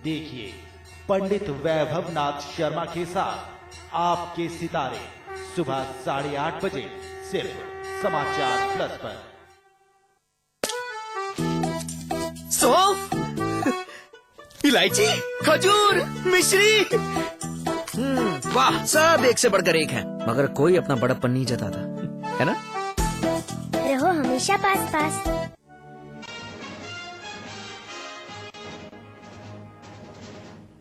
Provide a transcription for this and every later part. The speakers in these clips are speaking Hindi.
देखिए पंडित वैभव नाथ शर्मा के साथ आपके सितारे सुबह 8:30 बजे सिर्फ समाचार प्लस पर। इलायची, खजूर, मिश्री, वाह, सब एक से बढ़कर एक है, मगर कोई अपना बड़प्पन नहीं जताता, है ना? रहो हमेशा पास पास।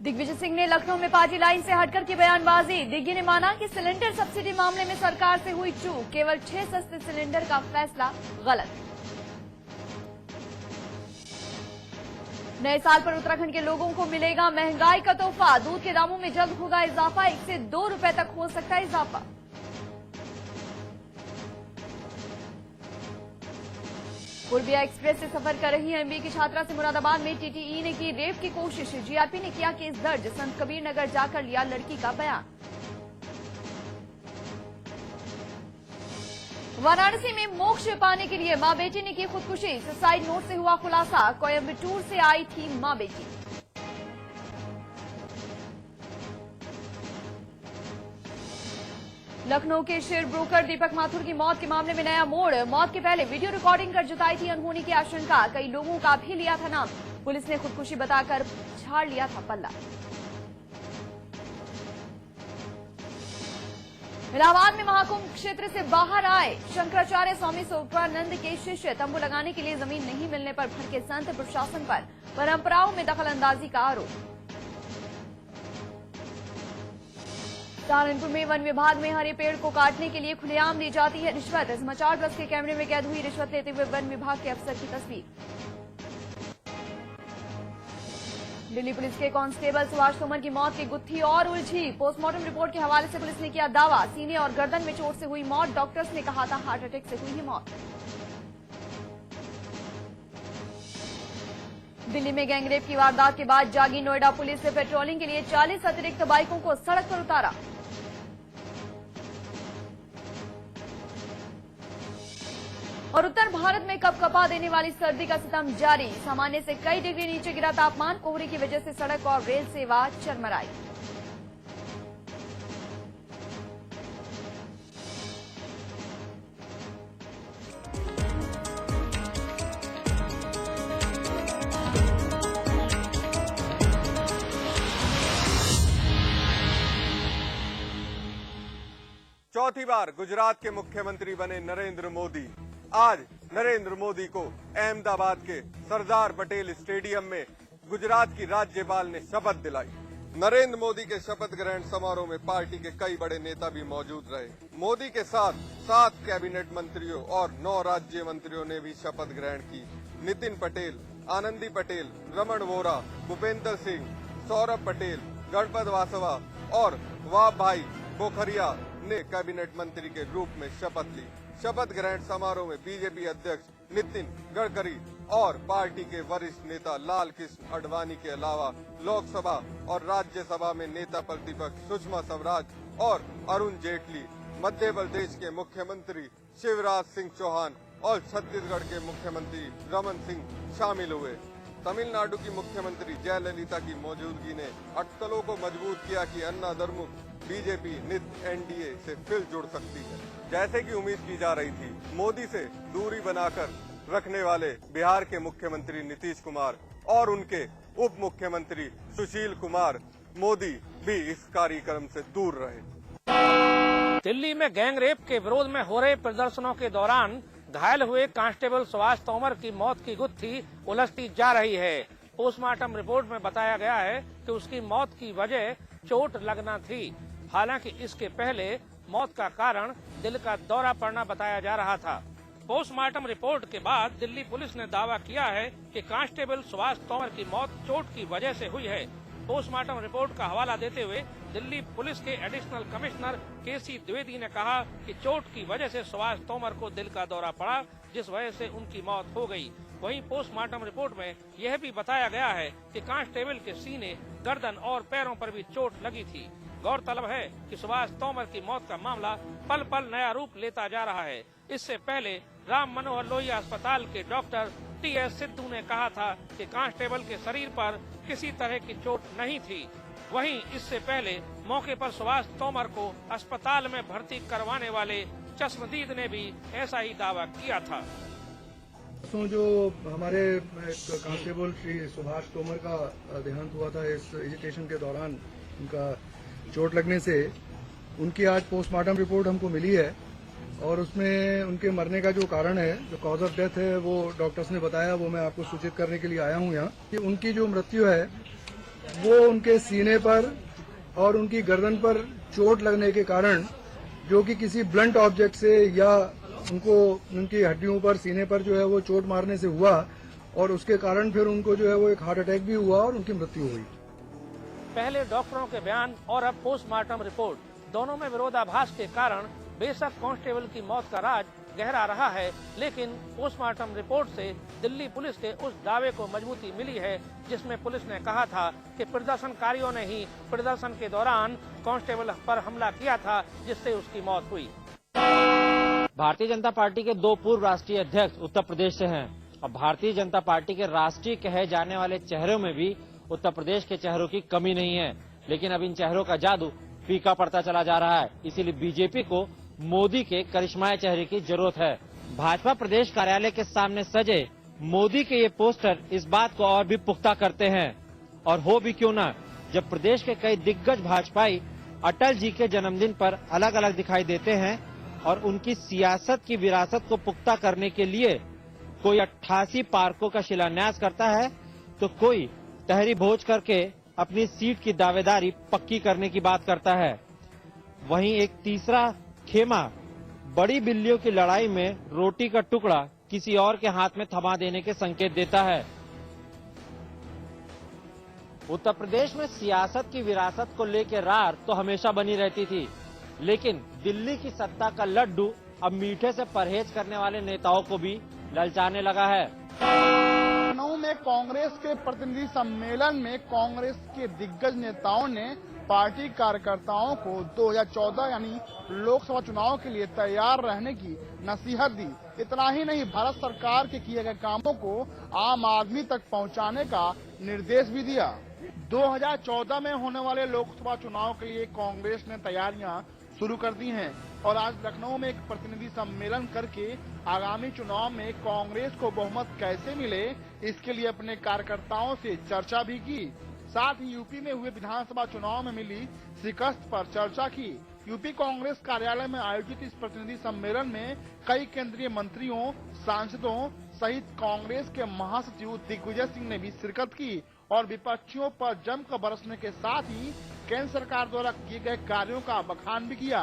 दिग्विजय सिंह ने लखनऊ में पार्टी लाइन से हटकर की बयानबाजी। दिग्गी ने माना कि सिलेंडर सब्सिडी मामले में सरकार से हुई चूक, केवल 6 सस्ते सिलेंडर का फैसला गलत। नए साल पर उत्तराखंड के लोगों को मिलेगा महंगाई का तोहफा। दूध के दामों में जल्द होगा इजाफा, 1 से 2 रुपए तक हो सकता है इजाफा। पूर्बिया एक्सप्रेस से सफर कर रही एमबीए की छात्रा से मुरादाबाद में टीटीई ने की रेप की कोशिश। जीआरपी ने किया केस दर्ज, संत कबीर नगर जाकर लिया लड़की का बयान। वाराणसी में मोक्ष पाने के लिए मां बेटी ने की खुदकुशी। सुसाइड नोट से हुआ खुलासा, कोयम्बटूर से आई थी मां बेटी। लखनऊ के शेयर ब्रोकर दीपक माथुर की मौत के मामले में नया मोड़। मौत के पहले वीडियो रिकॉर्डिंग कर जताई थी अनहोनी की आशंका। कई लोगों का भी लिया था नाम। पुलिस ने खुदकुशी बताकर झाड़ लिया था पल्ला। इलाहाबाद में महाकुंभ क्षेत्र से बाहर आए शंकराचार्य स्वामी सोपानंद के शिष्य। तंबू लगाने के लिए जमीन नहीं मिलने पर भड़के संत, प्रशासन पर परंपराओं में दखलंदाजी का आरोप। सहारनपुर में वन विभाग में हरे पेड़ को काटने के लिए खुलेआम दी जाती है रिश्वत। समाचार प्लस के कैमरे में कैद हुई रिश्वत लेते हुए वन विभाग के अफसर की तस्वीर। दिल्ली पुलिस के कांस्टेबल सुभाष तोमर की मौत की गुत्थी और उलझी। पोस्टमार्टम रिपोर्ट के हवाले से पुलिस ने किया दावा, सीने और गर्दन में चोट से हुई मौत। डॉक्टर्स ने कहा था हार्ट अटैक से हुई है मौत। दिल्ली में गैंगरेप की वारदात के बाद जागी नोएडा पुलिस से पेट्रोलिंग के लिए 40 अतिरिक्त बाइकों को सड़क पर उतारा। और उत्तर भारत में कपकपा देने वाली सर्दी का सितम जारी। सामान्य से कई डिग्री नीचे गिरा तापमान। कोहरे की वजह से सड़क और रेल सेवा चरमराई। चौथी बार गुजरात के मुख्यमंत्री बने नरेंद्र मोदी। आज नरेंद्र मोदी को अहमदाबाद के सरदार पटेल स्टेडियम में गुजरात की राज्यपाल ने शपथ दिलाई। नरेंद्र मोदी के शपथ ग्रहण समारोह में पार्टी के कई बड़े नेता भी मौजूद रहे। मोदी के साथ 7 कैबिनेट मंत्रियों और 9 राज्य मंत्रियों ने भी शपथ ग्रहण की। नितिन पटेल, आनंदी पटेल, रमन वोरा, भूपेंद्र सिंह, सौरभ पटेल, गणपत वासवा और वाहभाई बोखरिया ने कैबिनेट मंत्री के रूप में शपथ ली। शपथ ग्रहण समारोह में बीजेपी अध्यक्ष नितिन गडकरी और पार्टी के वरिष्ठ नेता लाल कृष्ण आडवाणी के अलावा लोकसभा और राज्यसभा में नेता प्रतिपक्ष सुषमा स्वराज और अरुण जेटली, मध्य प्रदेश के मुख्यमंत्री शिवराज सिंह चौहान और छत्तीसगढ़ के मुख्यमंत्री रमन सिंह शामिल हुए। तमिलनाडु की मुख्यमंत्री जयललिता की मौजूदगी ने अटकलों को मजबूत किया कि अन्ना द्रमुक बीजेपी नित एनडीए से फिर जुड़ सकती है। जैसे कि उम्मीद की जा रही थी, मोदी से दूरी बनाकर रखने वाले बिहार के मुख्यमंत्री नीतीश कुमार और उनके उप मुख्यमंत्री सुशील कुमार मोदी भी इस कार्यक्रम से दूर रहे। दिल्ली में गैंगरेप के विरोध में हो रहे प्रदर्शनों के दौरान घायल हुए कांस्टेबल सुभाष तोमर की मौत की गुत्थी उलझती जा रही है। पोस्टमार्टम रिपोर्ट में बताया गया है कि उसकी मौत की वजह चोट लगना थी। हालांकि इसके पहले मौत का कारण दिल का दौरा पड़ना बताया जा रहा था। पोस्टमार्टम रिपोर्ट के बाद दिल्ली पुलिस ने दावा किया है कि कांस्टेबल सुभाष तोमर की मौत चोट की वजह से हुई है। पोस्टमार्टम रिपोर्ट का हवाला देते हुए दिल्ली पुलिस के एडिशनल कमिश्नर केसी द्विवेदी ने कहा कि चोट की वजह से सुभाष तोमर को दिल का दौरा पड़ा, जिस वजह से उनकी मौत हो गई। वहीं पोस्टमार्टम रिपोर्ट में यह भी बताया गया है कि कांस्टेबल के सीने, गर्दन और पैरों पर भी चोट लगी थी। गौरतलब है कि सुभाष तोमर की मौत का मामला पल पल नया रूप लेता जा रहा है। इससे पहले राम मनोहर लोहिया अस्पताल के डॉक्टर टीएस सिद्धू ने कहा था कि कांस्टेबल के शरीर पर किसी तरह की चोट नहीं थी। वहीं इससे पहले मौके पर सुभाष तोमर को अस्पताल में भर्ती करवाने वाले चश्मदीद ने भी ऐसा ही दावा किया था। जो हमारे कांस्टेबल श्री सुभाष तोमर का देहांत हुआ था, इस एजिटेशन के दौरान उनका चोट लगने से उनकी आज पोस्टमार्टम रिपोर्ट हमको मिली है और उसमें उनके मरने का जो कारण है, जो कॉज ऑफ डेथ है, वो डॉक्टर्स ने बताया। वो मैं आपको सूचित करने के लिए आया हूँ यहाँ कि उनकी जो मृत्यु है वो उनके सीने पर और उनकी गर्दन पर चोट लगने के कारण, जो कि किसी ब्लंट ऑब्जेक्ट से या उनको उनकी हड्डियों पर, सीने पर जो है वो चोट मारने से हुआ और उसके कारण फिर उनको जो है वो एक हार्ट अटैक भी हुआ और उनकी मृत्यु हुई। पहले डॉक्टरों के बयान और अब पोस्टमार्टम रिपोर्ट, दोनों में विरोधाभास के कारण बेशक कांस्टेबल की मौत का राज गहरा रहा है, लेकिन पोस्टमार्टम रिपोर्ट से दिल्ली पुलिस के उस दावे को मजबूती मिली है जिसमें पुलिस ने कहा था कि प्रदर्शनकारियों ने ही प्रदर्शन के दौरान कांस्टेबल पर हमला किया था, जिससे उसकी मौत हुई। भारतीय जनता पार्टी के 2 पूर्व राष्ट्रीय अध्यक्ष उत्तर प्रदेश से हैं और भारतीय जनता पार्टी के राष्ट्रीय कहे जाने वाले चेहरों में भी उत्तर प्रदेश के चेहरों की कमी नहीं है, लेकिन अब इन चेहरों का जादू फीका पड़ता चला जा रहा है। इसीलिए बीजेपी को मोदी के करिश्माई चेहरे की जरूरत है। भाजपा प्रदेश कार्यालय के सामने सजे मोदी के ये पोस्टर इस बात को और भी पुख्ता करते हैं। और हो भी क्यों ना, जब प्रदेश के कई दिग्गज भाजपाई अटल जी के जन्मदिन पर अलग अलग दिखाई देते हैं और उनकी सियासत की विरासत को पुख्ता करने के लिए कोई 88 पार्कों का शिलान्यास करता है तो कोई तहरी भोज करके अपनी सीट की दावेदारी पक्की करने की बात करता है। वहीं एक तीसरा खेमा बड़ी बिल्लियों की लड़ाई में रोटी का टुकड़ा किसी और के हाथ में थमा देने के संकेत देता है। उत्तर प्रदेश में सियासत की विरासत को लेकर रार तो हमेशा बनी रहती थी, लेकिन दिल्ली की सत्ता का लड्डू अब मीठे से परहेज करने वाले नेताओं को भी ललचाने लगा है। लखनऊ में कांग्रेस के प्रतिनिधि सम्मेलन में कांग्रेस के दिग्गज नेताओं ने पार्टी कार्यकर्ताओं को 2014 यानी लोकसभा चुनाव के लिए तैयार रहने की नसीहत दी। इतना ही नहीं, भारत सरकार के किए गए कामों को आम आदमी तक पहुंचाने का निर्देश भी दिया। 2014 में होने वाले लोकसभा चुनाव के लिए कांग्रेस ने तैयारियां शुरू कर दी हैं और आज लखनऊ में एक प्रतिनिधि सम्मेलन करके आगामी चुनाव में कांग्रेस को बहुमत कैसे मिले, इसके लिए अपने कार्यकर्ताओं से चर्चा भी की। साथ ही यूपी में हुए विधानसभा चुनाव में मिली शिकस्त पर चर्चा की। यूपी कांग्रेस कार्यालय में आयोजित इस प्रतिनिधि सम्मेलन में कई केंद्रीय मंत्रियों, सांसदों सहित कांग्रेस के महासचिव दिग्विजय सिंह ने भी शिरकत की और विपक्षियों पर जमकर बरसने के साथ ही केंद्र सरकार द्वारा किए गए कार्यों का बखान भी किया।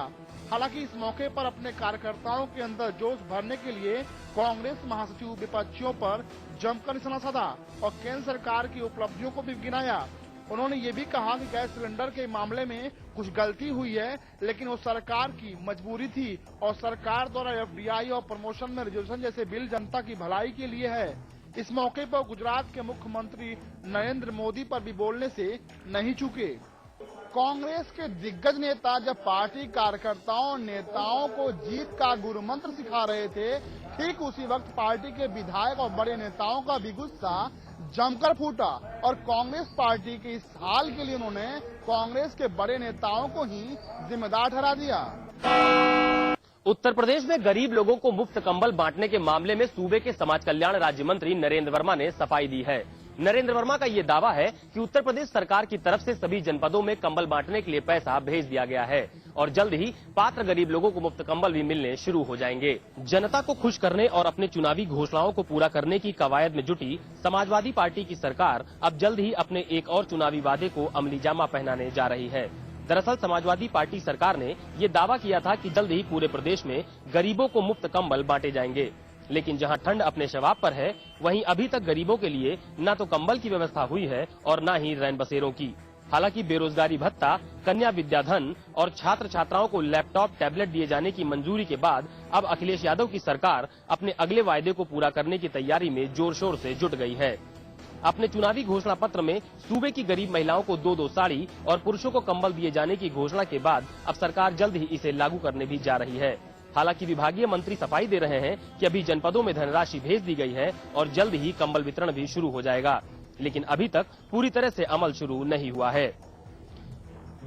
हालांकि इस मौके पर अपने कार्यकर्ताओं के अंदर जोश भरने के लिए कांग्रेस महासचिव विपक्षियों पर जमकर निशाना साधा और केंद्र सरकार की उपलब्धियों को भी गिनाया। उन्होंने ये भी कहा कि गैस सिलेंडर के मामले में कुछ गलती हुई है, लेकिन वो सरकार की मजबूरी थी और सरकार द्वारा एफडीआई और प्रमोशन में रिजर्वेशन जैसे बिल जनता की भलाई के लिए है। इस मौके पर गुजरात के मुख्यमंत्री नरेंद्र मोदी पर भी बोलने से नहीं चूके। कांग्रेस के दिग्गज नेता जब पार्टी कार्यकर्ताओं नेताओं को जीत का गुरु मंत्र सिखा रहे थे, ठीक उसी वक्त पार्टी के विधायक और बड़े नेताओं का भी गुस्सा जमकर फूटा और कांग्रेस पार्टी के इस हाल के लिए उन्होंने कांग्रेस के बड़े नेताओं को ही जिम्मेदार ठहरा दिया। उत्तर प्रदेश में गरीब लोगों को मुफ्त कंबल बांटने के मामले में सूबे के समाज कल्याण राज्य मंत्री नरेंद्र वर्मा ने सफाई दी है। नरेंद्र वर्मा का ये दावा है कि उत्तर प्रदेश सरकार की तरफ से सभी जनपदों में कंबल बांटने के लिए पैसा भेज दिया गया है और जल्द ही पात्र गरीब लोगों को मुफ्त कंबल भी मिलने शुरू हो जाएंगे। जनता को खुश करने और अपने चुनावी घोषणाओं को पूरा करने की कवायद में जुटी समाजवादी पार्टी की सरकार अब जल्द ही अपने एक और चुनावी वादे को अमली जामा पहनाने जा रही है। दरअसल समाजवादी पार्टी सरकार ने ये दावा किया था कि जल्द ही पूरे प्रदेश में गरीबों को मुफ्त कंबल बांटे जाएंगे, लेकिन जहां ठंड अपने शवाब पर है, वहीं अभी तक गरीबों के लिए न तो कंबल की व्यवस्था हुई है और न ही रैन बसेरों की। हालांकि बेरोजगारी भत्ता, कन्या विद्याधन और छात्र छात्राओं को लैपटॉप टैबलेट दिए जाने की मंजूरी के बाद अब अखिलेश यादव की सरकार अपने अगले वायदे को पूरा करने की तैयारी में जोर शोर से जुट गई है। अपने चुनावी घोषणा पत्र में सूबे की गरीब महिलाओं को 2-2 साड़ी और पुरुषों को कंबल दिए जाने की घोषणा के बाद अब सरकार जल्द ही इसे लागू करने भी जा रही है। हालांकि विभागीय मंत्री सफाई दे रहे हैं कि अभी जनपदों में धनराशि भेज दी गई है और जल्द ही कंबल वितरण भी शुरू हो जाएगा, लेकिन अभी तक पूरी तरह से अमल शुरू नहीं हुआ है।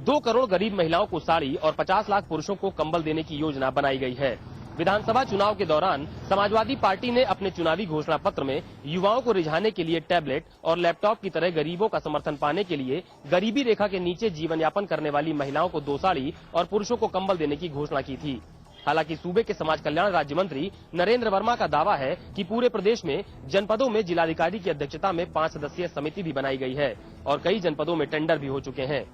2 करोड़ गरीब महिलाओं को साड़ी और 50 लाख पुरुषों को कंबल देने की योजना बनाई गई है। विधानसभा चुनाव के दौरान समाजवादी पार्टी ने अपने चुनावी घोषणा पत्र में युवाओं को रिझाने के लिए टैबलेट और लैपटॉप की तरह गरीबों का समर्थन पाने के लिए गरीबी रेखा के नीचे जीवन यापन करने वाली महिलाओं को 2 साड़ी और पुरुषों को कंबल देने की घोषणा की थी। हालांकि सूबे के समाज कल्याण राज्य मंत्री नरेंद्र वर्मा का दावा है कि पूरे प्रदेश में जनपदों में जिलाधिकारी की अध्यक्षता में 5 सदस्यीय समिति भी बनाई गई है और कई जनपदों में टेंडर भी हो चुके हैं।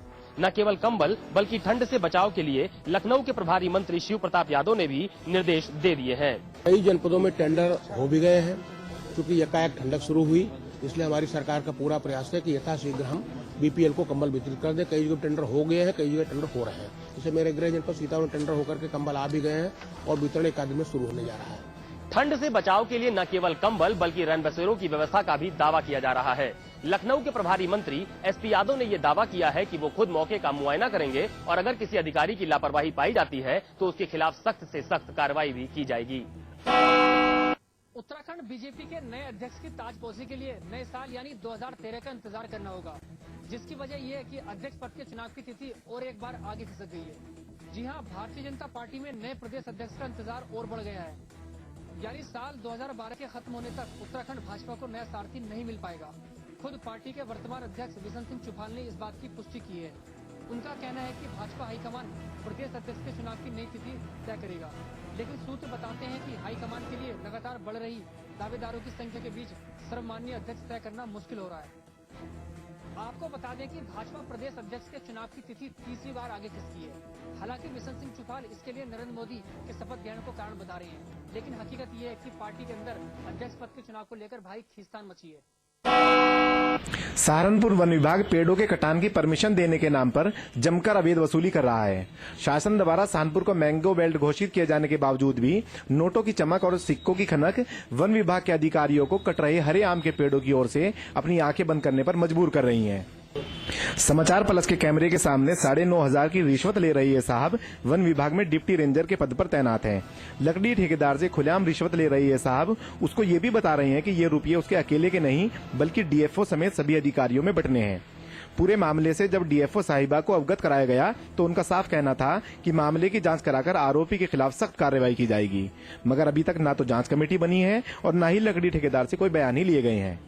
न केवल कंबल बल्कि ठंड से बचाव के लिए लखनऊ के प्रभारी मंत्री शिव प्रताप यादव ने भी निर्देश दे दिए हैं। कई जनपदों में टेंडर हो भी गए हैं, क्योंकि एकाएक ठंडक शुरू हुई, इसलिए हमारी सरकार का पूरा प्रयास है कि यथाशीघ्र हम बीपीएल को कंबल वितरित कर दें। कई जगह टेंडर हो गए हैं, कई जगह टेंडर हो रहे हैं। जैसे मेरे गृह जनपद सीतापुर में टेंडर होकर के कंबल आ भी गए हैं और वितरण 1 दिन में शुरू होने जा रहा है। ठंड से बचाव के लिए न केवल कंबल बल्कि रैन बसेरों की व्यवस्था का भी दावा किया जा रहा है। लखनऊ के प्रभारी मंत्री एसपी यादव ने ये दावा किया है कि वो खुद मौके का मुआयना करेंगे और अगर किसी अधिकारी की लापरवाही पाई जाती है तो उसके खिलाफ सख्त से सख्त कार्रवाई भी की जाएगी। उत्तराखंड बीजेपी के नए अध्यक्ष की ताजपोशी के लिए नए साल यानी 2013 का इंतजार करना होगा, जिसकी वजह यह है कि अध्यक्ष पद के चुनाव की तिथि और एक बार आगे खिसक गई है। जी हां, भारतीय जनता पार्टी में नए प्रदेश अध्यक्ष का इंतजार और बढ़ गया है, यानी साल 2012 के खत्म होने तक उत्तराखंड भाजपा को नया सारथी नहीं मिल पाएगा। खुद पार्टी के वर्तमान अध्यक्ष बिशन सिंह चुफाल ने इस बात की पुष्टि की है। उनका कहना है कि भाजपा हाईकमान प्रदेश अध्यक्ष के चुनाव की नई तिथि तय करेगा, लेकिन सूत्र बताते हैं कि हाईकमान के लिए लगातार बढ़ रही दावेदारों की संख्या के बीच सर्वमान्य अध्यक्ष तय करना मुश्किल हो रहा है। आपको बता दें कि भाजपा प्रदेश अध्यक्ष के चुनाव की तिथि तीसरी बार आगे खिसकी है। हालांकि बिशन सिंह चुफाल इसके लिए नरेंद्र मोदी के शपथ ग्रहण को कारण बता रहे हैं, लेकिन हकीकत ये है कि पार्टी के अंदर अध्यक्ष पद के चुनाव को लेकर भारी खींचतान मची है। सहारनपुर वन विभाग पेड़ों के कटान की परमिशन देने के नाम पर जमकर अवैध वसूली कर रहा है। शासन द्वारा सहारनपुर को मैंगो बेल्ट घोषित किए जाने के बावजूद भी नोटों की चमक और सिक्कों की खनक वन विभाग के अधिकारियों को कट रहे हरे आम के पेड़ों की ओर से अपनी आंखें बंद करने पर मजबूर कर रही हैं। समाचार प्लस के कैमरे के सामने 9,500 की रिश्वत ले रही है साहब वन विभाग में डिप्टी रेंजर के पद पर तैनात हैं। लकड़ी ठेकेदार से खुलेआम रिश्वत ले रही है साहब, उसको ये भी बता रहे हैं कि ये रुपये उसके अकेले के नहीं बल्कि डीएफओ समेत सभी अधिकारियों में बंटने हैं। पूरे मामले से जब डीएफओ साहिबा को अवगत कराया गया तो उनका साफ कहना था कि मामले की जांच कराकर आरोपी के खिलाफ सख्त कार्रवाई की जाएगी, मगर अभी तक ना तो जांच कमेटी बनी है और न ही लकड़ी ठेकेदार से कोई बयान ही लिए गए हैं।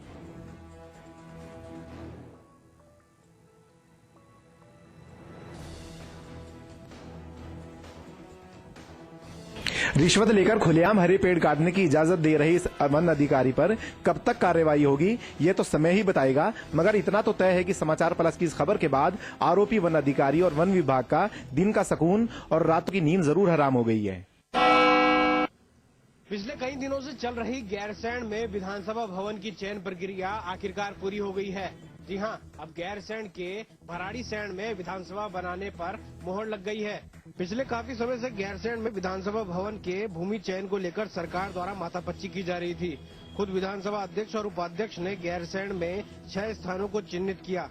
रिश्वत लेकर खुलेआम हरे पेड़ काटने की इजाजत दे रही इस वन अधिकारी पर कब तक कार्रवाई होगी ये तो समय ही बताएगा, मगर इतना तो तय है कि समाचार प्लस की इस खबर के बाद आरोपी वन अधिकारी और वन विभाग का दिन का सुकून और रात की नींद जरूर हराम हो गई है। पिछले कई दिनों से चल रही गैरसैंण में विधानसभा भवन की चयन प्रक्रिया आखिरकार पूरी हो गई है। जी हां, अब गैरसैंण के भराड़ीसैंण में विधानसभा बनाने पर मोहर लग गई है। पिछले काफी समय से गैरसैंण में विधानसभा भवन के भूमि चयन को लेकर सरकार द्वारा माथापच्ची की जा रही थी। खुद विधानसभा अध्यक्ष और उपाध्यक्ष ने गैरसैंण में 6 स्थानों को चिन्हित किया।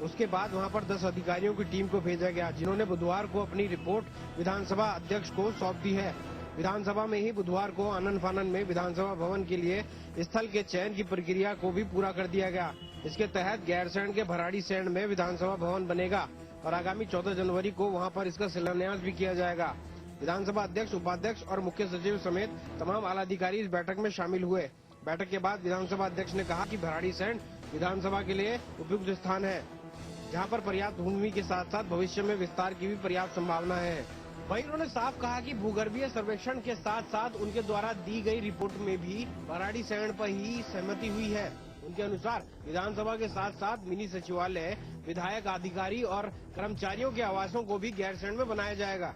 उसके बाद वहां पर 10 अधिकारियों की टीम को भेजा गया, जिन्होंने बुधवार को अपनी रिपोर्ट विधानसभा अध्यक्ष को सौंप दी है। विधानसभा में ही बुधवार को आनन फानन में विधानसभा भवन के लिए स्थल के चयन की प्रक्रिया को भी पूरा कर दिया गया। इसके तहत गैरसैंण के भराड़ीसैंण में विधानसभा भवन बनेगा और आगामी 14 जनवरी को वहां पर इसका शिलान्यास भी किया जाएगा। विधानसभा अध्यक्ष, उपाध्यक्ष और मुख्य सचिव समेत तमाम आला अधिकारी इस बैठक में शामिल हुए। बैठक के बाद विधानसभा अध्यक्ष ने कहा कि भराड़ीसैंण विधानसभा के लिए उपयुक्त स्थान है, जहाँ पर पर्याप्त भूमि के साथ साथ भविष्य में विस्तार की भी पर्याप्त संभावना है। वहीं उन्होंने साफ कहा कि भूगर्भीय सर्वेक्षण के साथ साथ उनके द्वारा दी गई रिपोर्ट में भी भराड़ीसैंण पर ही सहमति हुई है। उनके अनुसार विधानसभा के साथ साथ मिनी सचिवालय, विधायक, अधिकारी और कर्मचारियों के आवासों को भी गैरसैंण में बनाया जाएगा।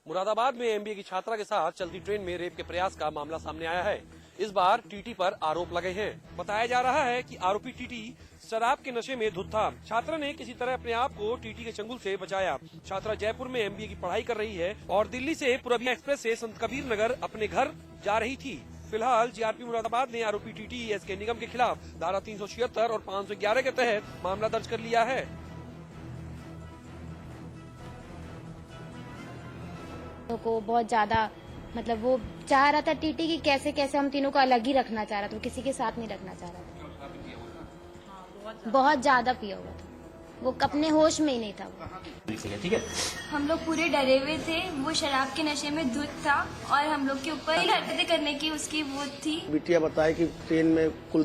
मुरादाबाद में एमबीए की छात्रा के साथ चलती ट्रेन में रेप के प्रयास का मामला सामने आया है। इस बार टीटी पर आरोप लगे हैं। बताया जा रहा है कि आरोपी टीटी शराब के नशे में धुत था। छात्रा ने किसी तरह अपने आप को टीटी के चंगुल से बचाया। छात्रा जयपुर में एमबीए की पढ़ाई कर रही है और दिल्ली से पूर्बिया एक्सप्रेस से संत कबीर नगर अपने घर जा रही थी। फिलहाल जीआरपी मुरादाबाद ने आरोपी टीटी एसके निगम के खिलाफ धारा 376 और 511 के तहत मामला दर्ज कर लिया है। को बहुत ज्यादा मतलब वो चाह रहा था टीटी की कैसे कैसे हम तीनों को अलग ही रखना चाह रहा था, वो किसी के साथ नहीं रखना चाह रहा था। बहुत ज्यादा पिया हुआ था, वो अपने होश में ही नहीं था वो। ठीक है, हम लोग पूरे डरे हुए थे, वो शराब के नशे में धुत था और हम लोग के ऊपर ही हरकतें करने की उसकी वो थी। बिटिया बताए कि ट्रेन में कुल